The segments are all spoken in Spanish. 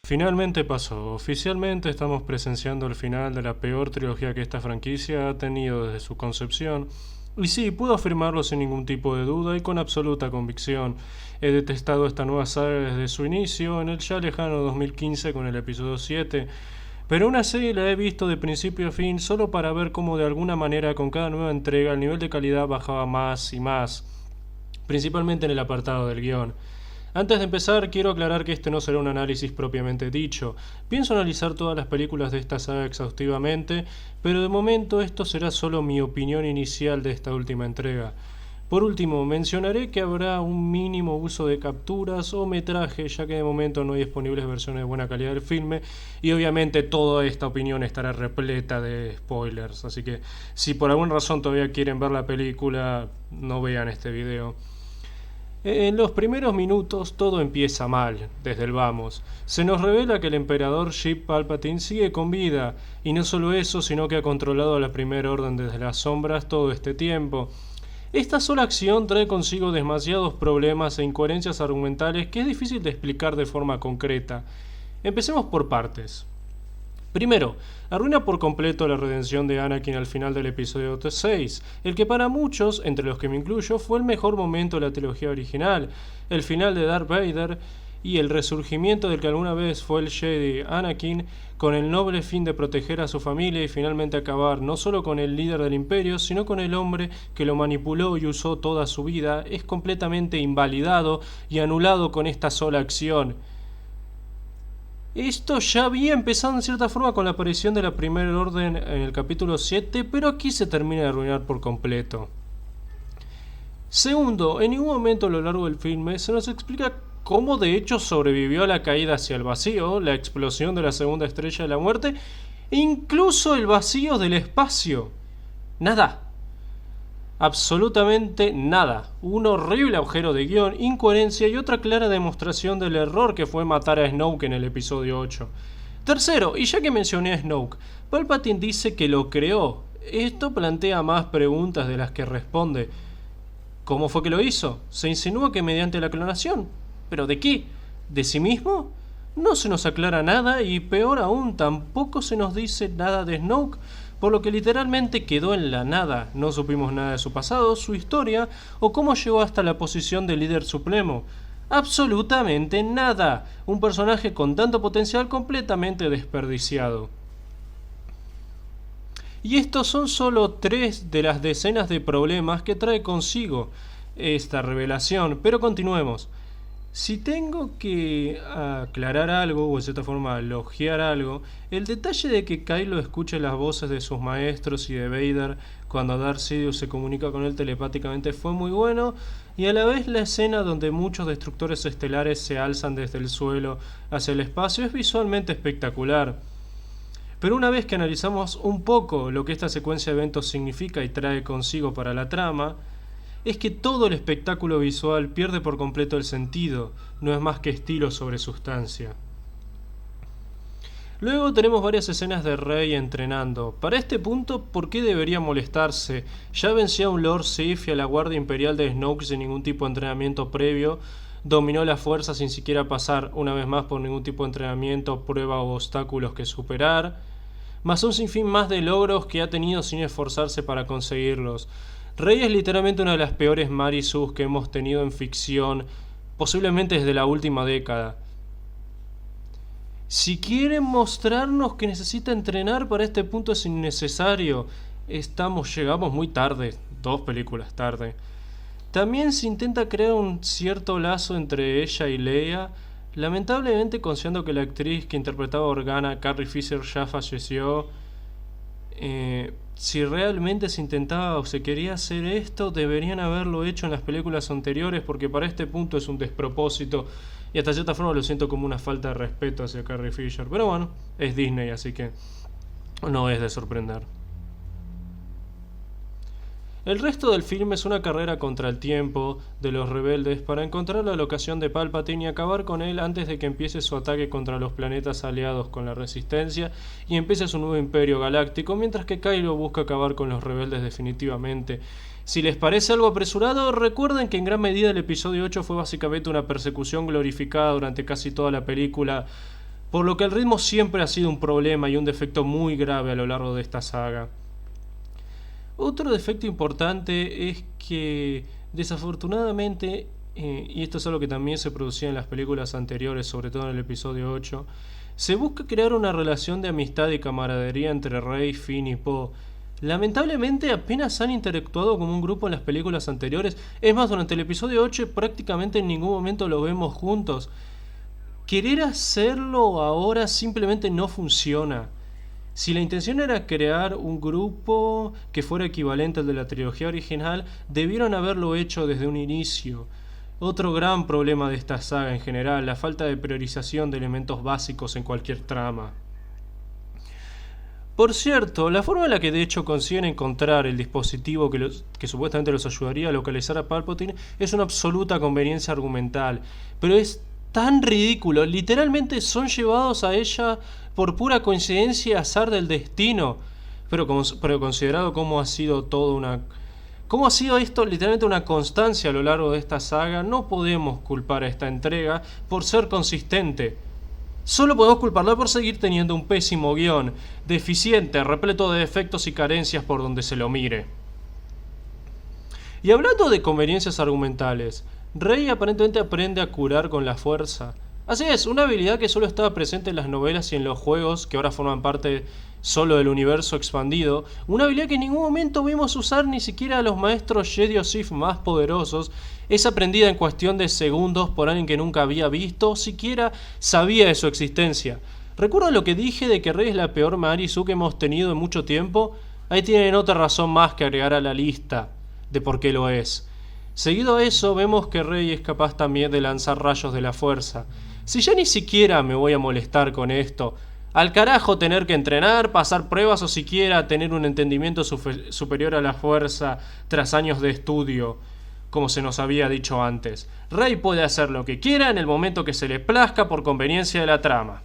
Finalmente pasó. Oficialmente estamos presenciando el final de la peor trilogía que esta franquicia ha tenido desde su concepción. Y sí, puedo afirmarlo sin ningún tipo de duda y con absoluta convicción. He detestado esta nueva saga desde su inicio, en el ya lejano 2015 con el episodio 7. Pero aún así la he visto de principio a fin solo para ver cómo de alguna manera con cada nueva entrega el nivel de calidad bajaba más y más, principalmente en el apartado del guión. Antes de empezar, quiero aclarar que este no será un análisis propiamente dicho. Pienso analizar todas las películas de esta saga exhaustivamente, pero de momento esto será solo mi opinión inicial de esta última entrega. Por último, mencionaré que habrá un mínimo uso de capturas o metraje, ya que de momento no hay disponibles versiones de buena calidad del filme, y obviamente toda esta opinión estará repleta de spoilers, así que si por alguna razón todavía quieren ver la película, no vean este video. En los primeros minutos todo empieza mal, desde el vamos. Se nos revela que el emperador Sheev Palpatine sigue con vida, y no solo eso, sino que ha controlado a la Primera Orden desde las sombras todo este tiempo. Esta sola acción trae consigo demasiados problemas e incoherencias argumentales que es difícil de explicar de forma concreta. Empecemos por partes. Primero, arruina por completo la redención de Anakin al final del episodio 6, el que para muchos, entre los que me incluyo, fue el mejor momento de la trilogía original, el final de Darth Vader y el resurgimiento del que alguna vez fue el Jedi Anakin, con el noble fin de proteger a su familia y finalmente acabar no solo con el líder del imperio, sino con el hombre que lo manipuló y usó toda su vida, es completamente invalidado y anulado con esta sola acción. Esto ya había empezado en cierta forma con la aparición de la Primera Orden en el capítulo 7, pero aquí se termina de arruinar por completo. Segundo, en ningún momento a lo largo del filme se nos explica cómo de hecho sobrevivió a la caída hacia el vacío, la explosión de la segunda estrella de la muerte e incluso el vacío del espacio. Nada. Absolutamente nada. Un horrible agujero de guión, incoherencia y otra clara demostración del error que fue matar a Snoke en el episodio 8. Tercero, y ya que mencioné a Snoke, Palpatine dice que lo creó. Esto plantea más preguntas de las que responde. ¿Cómo fue que lo hizo? Se insinúa que mediante la clonación. ¿Pero de qué? ¿De sí mismo? No se nos aclara nada y peor aún, tampoco se nos dice nada de Snoke, por lo que literalmente quedó en la nada. No supimos nada de su pasado, su historia o cómo llegó hasta la posición de líder supremo. Absolutamente nada. Un personaje con tanto potencial completamente desperdiciado. Y estos son solo 3 de las decenas de problemas que trae consigo esta revelación, pero continuemos. Si tengo que aclarar algo, o de cierta forma elogiar algo, el detalle de que Kylo escuche las voces de sus maestros y de Vader cuando Darth Sidious se comunica con él telepáticamente fue muy bueno, y a la vez la escena donde muchos destructores estelares se alzan desde el suelo hacia el espacio es visualmente espectacular. Pero una vez que analizamos un poco lo que esta secuencia de eventos significa y trae consigo para la trama, es que todo el espectáculo visual pierde por completo el sentido, no es más que estilo sobre sustancia. Luego tenemos varias escenas de Rey entrenando. Para este punto, ¿por qué debería molestarse? Ya venció a un Lord Sith y a la Guardia Imperial de Snoke sin ningún tipo de entrenamiento previo, dominó la fuerza sin siquiera pasar una vez más por ningún tipo de entrenamiento, prueba o obstáculos que superar, más un sinfín más de logros que ha tenido sin esforzarse para conseguirlos. Rey es literalmente una de las peores Mary Sue que hemos tenido en ficción, posiblemente desde la última década. Si quieren mostrarnos que necesita entrenar para este punto es innecesario. Llegamos muy tarde, 2 películas tarde. También se intenta crear un cierto lazo entre ella y Leia, lamentablemente considerando que la actriz que interpretaba a Organa, Carrie Fisher, ya falleció. Si realmente se intentaba o se quería hacer esto, deberían haberlo hecho en las películas anteriores, porque para este punto es un despropósito y hasta cierta forma lo siento como una falta de respeto hacia Carrie Fisher. Pero bueno, es Disney, así que no es de sorprender. El resto del filme es una carrera contra el tiempo de los rebeldes para encontrar la locación de Palpatine y acabar con él antes de que empiece su ataque contra los planetas aliados con la Resistencia y empiece su nuevo imperio galáctico, mientras que Kylo busca acabar con los rebeldes definitivamente. Si les parece algo apresurado, recuerden que en gran medida el episodio 8 fue básicamente una persecución glorificada durante casi toda la película, por lo que el ritmo siempre ha sido un problema y un defecto muy grave a lo largo de esta saga. Otro defecto importante es que, desafortunadamente, y esto es algo que también se producía en las películas anteriores, sobre todo en el episodio 8, se busca crear una relación de amistad y camaradería entre Rey, Finn y Poe. Lamentablemente apenas han interactuado como un grupo en las películas anteriores. Es más, durante el episodio 8 prácticamente en ningún momento los vemos juntos. Querer hacerlo ahora simplemente no funciona. Si la intención era crear un grupo que fuera equivalente al de la trilogía original, debieron haberlo hecho desde un inicio. Otro gran problema de esta saga en general, la falta de priorización de elementos básicos en cualquier trama. Por cierto, la forma en la que de hecho consiguen encontrar el dispositivo que supuestamente los ayudaría a localizar a Palpatine es una absoluta conveniencia argumental, pero es tan ridículo, literalmente son llevados a ella por pura coincidencia y azar del destino, pero considerado cómo ha sido cómo ha sido esto literalmente una constancia a lo largo de esta saga, no podemos culpar a esta entrega por ser consistente. Solo podemos culparla por seguir teniendo un pésimo guión, deficiente, repleto de defectos y carencias por donde se lo mire. Y hablando de conveniencias argumentales, Rey aparentemente aprende a curar con la fuerza. Así es, una habilidad que solo estaba presente en las novelas y en los juegos, que ahora forman parte solo del universo expandido, una habilidad que en ningún momento vimos usar ni siquiera a los maestros Jedi o Sith más poderosos, es aprendida en cuestión de segundos por alguien que nunca había visto o siquiera sabía de su existencia. ¿Recuerdan lo que dije de que Rey es la peor Marisu que hemos tenido en mucho tiempo? Ahí tienen otra razón más que agregar a la lista de por qué lo es. Seguido a eso, vemos que Rey es capaz también de lanzar rayos de la fuerza. Si ya ni siquiera me voy a molestar con esto, al carajo tener que entrenar, pasar pruebas o siquiera tener un entendimiento superior a la fuerza tras años de estudio, como se nos había dicho antes. Rey puede hacer lo que quiera en el momento que se le plazca por conveniencia de la trama.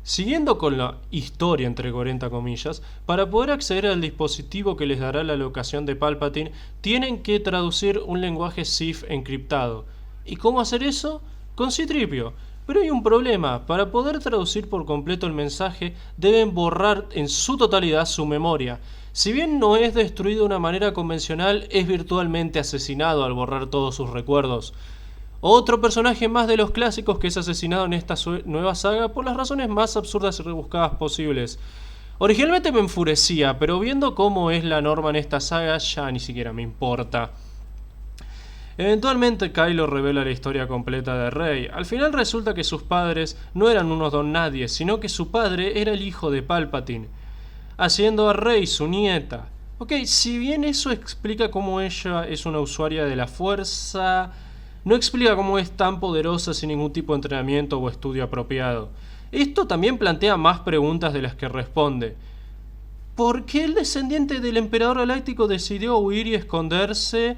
Siguiendo con la historia entre 40 comillas, para poder acceder al dispositivo que les dará la locación de Palpatine, tienen que traducir un lenguaje Sith encriptado. ¿Y cómo hacer eso? Con C-3PO. Pero hay un problema, para poder traducir por completo el mensaje, deben borrar en su totalidad su memoria. Si bien no es destruido de una manera convencional, es virtualmente asesinado al borrar todos sus recuerdos. Otro personaje más de los clásicos que es asesinado en esta nueva saga por las razones más absurdas y rebuscadas posibles. Originalmente me enfurecía, pero viendo cómo es la norma en esta saga ya ni siquiera me importa. Eventualmente Kylo revela la historia completa de Rey. Al final resulta que sus padres no eran unos don nadie, sino que su padre era el hijo de Palpatine, haciendo a Rey su nieta. Ok, si bien eso explica cómo ella es una usuaria de la fuerza, no explica cómo es tan poderosa sin ningún tipo de entrenamiento o estudio apropiado. Esto también plantea más preguntas de las que responde. ¿Por qué el descendiente del emperador galáctico decidió huir y esconderse?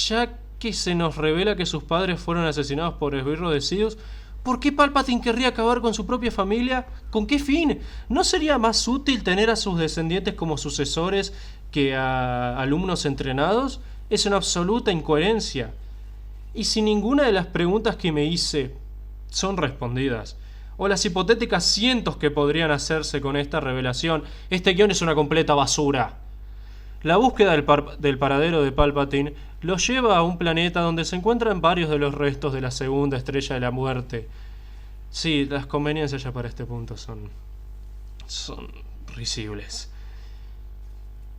Ya que se nos revela que sus padres fueron asesinados por esbirros de Sidious, ¿por qué Palpatine querría acabar con su propia familia? ¿Con qué fin? ¿No sería más útil tener a sus descendientes como sucesores que a alumnos entrenados? Es una absoluta incoherencia. Y si ninguna de las preguntas que me hice son respondidas, o las hipotéticas cientos que podrían hacerse con esta revelación, este guión es una completa basura. La búsqueda del paradero de Palpatine lo lleva a un planeta donde se encuentran varios de los restos de la segunda estrella de la muerte. Sí, las conveniencias ya para este punto son risibles.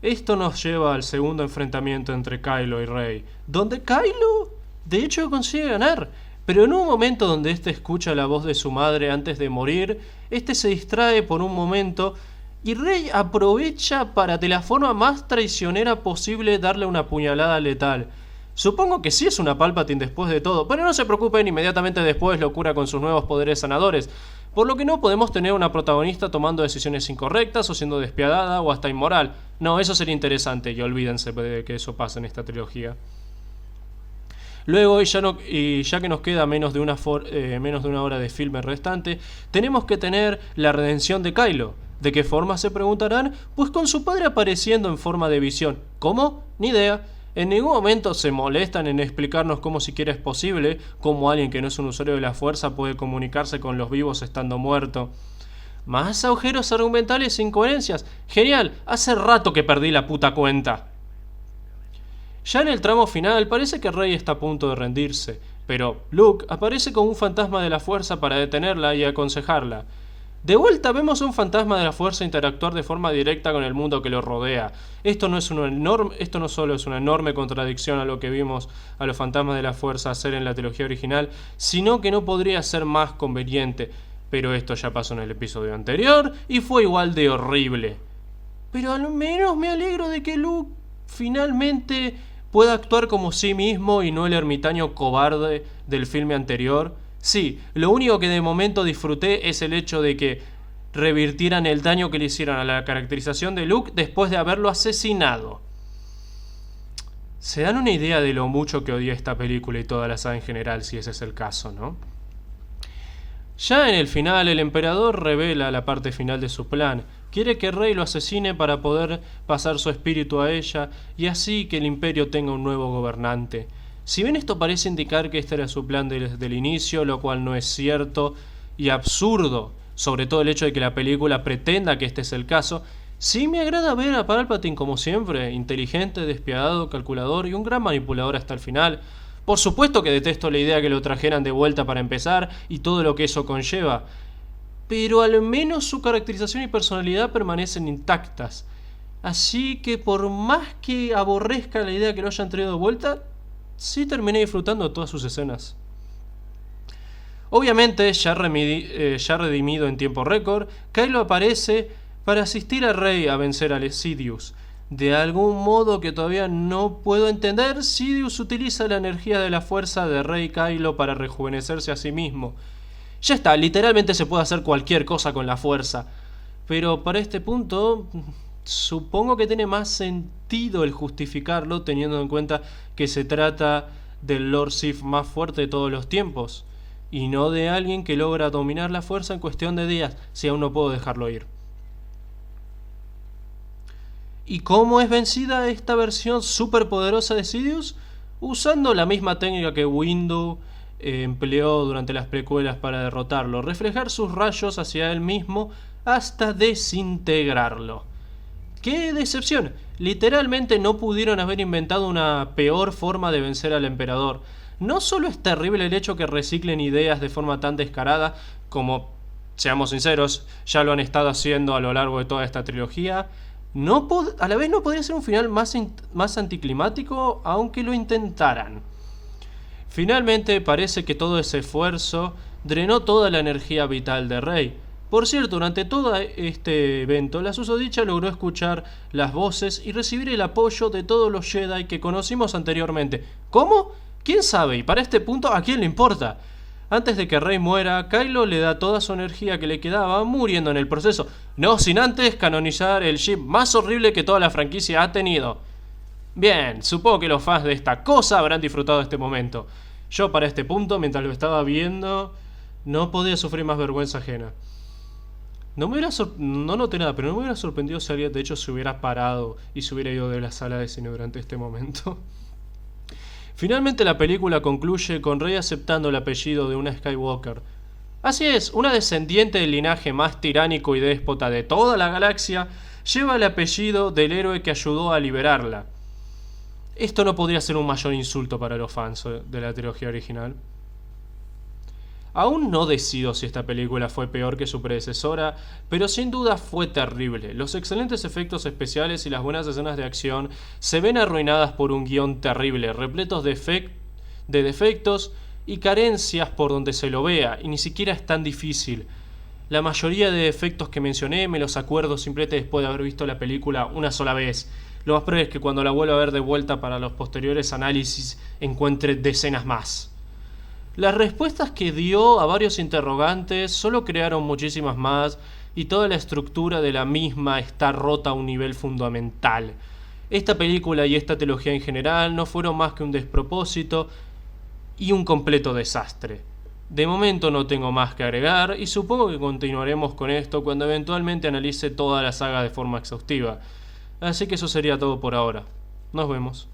Esto nos lleva al segundo enfrentamiento entre Kylo y Rey, donde Kylo de hecho consigue ganar, pero en un momento donde este escucha la voz de su madre antes de morir, este se distrae por un momento y Rey aprovecha para de la forma más traicionera posible darle una puñalada letal. Supongo que sí es una Palpatine después de todo, pero no se preocupen, inmediatamente después lo cura con sus nuevos poderes sanadores, por lo que no podemos tener una protagonista tomando decisiones incorrectas o siendo despiadada o hasta inmoral. No, eso sería interesante y olvídense de que eso pase en esta trilogía. Luego, ya que nos queda menos de una hora de filme restante, tenemos que tener la redención de Kylo. ¿De qué forma se preguntarán? Pues con su padre apareciendo en forma de visión. ¿Cómo? Ni idea. En ningún momento se molestan en explicarnos cómo siquiera es posible, cómo alguien que no es un usuario de la fuerza puede comunicarse con los vivos estando muerto. Más agujeros argumentales e incoherencias. Genial, hace rato que perdí la puta cuenta. Ya en el tramo final parece que Rey está a punto de rendirse, pero Luke aparece como un fantasma de la fuerza para detenerla y aconsejarla. De vuelta vemos a un fantasma de la fuerza interactuar de forma directa con el mundo que lo rodea. Esto no solo es una enorme contradicción a lo que vimos a los fantasmas de la fuerza hacer en la trilogía original, sino que no podría ser más conveniente. Pero esto ya pasó en el episodio anterior y fue igual de horrible. Pero al menos me alegro de que Luke finalmente pueda actuar como sí mismo y no el ermitaño cobarde del filme anterior. Sí, lo único que de momento disfruté es el hecho de que revirtieran el daño que le hicieron a la caracterización de Luke después de haberlo asesinado. Se dan una idea de lo mucho que odié esta película y toda la saga en general, si ese es el caso, ¿no? Ya en el final, el emperador revela la parte final de su plan. Quiere que Rey lo asesine para poder pasar su espíritu a ella y así que el imperio tenga un nuevo gobernante. Si bien esto parece indicar que este era su plan desde el inicio, lo cual no es cierto y absurdo, sobre todo el hecho de que la película pretenda que este es el caso, sí me agrada ver a Palpatine como siempre, inteligente, despiadado, calculador y un gran manipulador hasta el final. Por supuesto que detesto la idea que lo trajeran de vuelta para empezar y todo lo que eso conlleva, pero al menos su caracterización y personalidad permanecen intactas. Así que por más que aborrezca la idea que lo hayan traído de vuelta, sí terminé disfrutando de todas sus escenas. Obviamente, ya redimido en tiempo récord, Kylo aparece para asistir a Rey a vencer a Sidious. De algún modo que todavía no puedo entender, Sidious utiliza la energía de la fuerza de Rey Kylo para rejuvenecerse a sí mismo. Ya está, literalmente se puede hacer cualquier cosa con la fuerza. Pero para este punto, supongo que tiene más sentido el justificarlo teniendo en cuenta que se trata del Lord Sith más fuerte de todos los tiempos, y no de alguien que logra dominar la fuerza en cuestión de días, si aún no puedo dejarlo ir. ¿Y cómo es vencida esta versión superpoderosa de Sidious? Usando la misma técnica que Windu empleó durante las precuelas para derrotarlo, reflejar sus rayos hacia él mismo hasta desintegrarlo. ¡Qué decepción! Literalmente no pudieron haber inventado una peor forma de vencer al emperador. No solo es terrible el hecho que reciclen ideas de forma tan descarada como, seamos sinceros, ya lo han estado haciendo a lo largo de toda esta trilogía, a la vez no podría ser un final más anticlimático, aunque lo intentaran. Finalmente parece que todo ese esfuerzo drenó toda la energía vital de Rey. Por cierto, durante todo este evento, la susodicha logró escuchar las voces y recibir el apoyo de todos los Jedi que conocimos anteriormente. ¿Cómo? ¿Quién sabe? Y para este punto, ¿a quién le importa? Antes de que Rey muera, Kylo le da toda su energía que le quedaba, muriendo en el proceso, no sin antes canonizar el ship más horrible que toda la franquicia ha tenido. Bien, supongo que los fans de esta cosa habrán disfrutado de este momento. Yo para este punto, mientras lo estaba viendo, no podía sufrir más vergüenza ajena. No noté nada, pero no me hubiera sorprendido si alguien de hecho se hubiera parado y se hubiera ido de la sala de cine durante este momento. Finalmente la película concluye con Rey aceptando el apellido de una Skywalker. Así es, una descendiente del linaje más tiránico y déspota de toda la galaxia lleva el apellido del héroe que ayudó a liberarla. Esto no podría ser un mayor insulto para los fans de la trilogía original. Aún no decido si esta película fue peor que su predecesora, pero sin duda fue terrible. Los excelentes efectos especiales y las buenas escenas de acción se ven arruinadas por un guión terrible, repletos de defectos y carencias por donde se lo vea, y ni siquiera es tan difícil. La mayoría de defectos que mencioné me los acuerdo simplemente después de haber visto la película una sola vez. Lo más probable es que cuando la vuelva a ver de vuelta para los posteriores análisis encuentre decenas más. Las respuestas que dio a varios interrogantes solo crearon muchísimas más y toda la estructura de la misma está rota a un nivel fundamental. Esta película y esta trilogía en general no fueron más que un despropósito y un completo desastre. De momento no tengo más que agregar y supongo que continuaremos con esto cuando eventualmente analice toda la saga de forma exhaustiva. Así que eso sería todo por ahora. Nos vemos.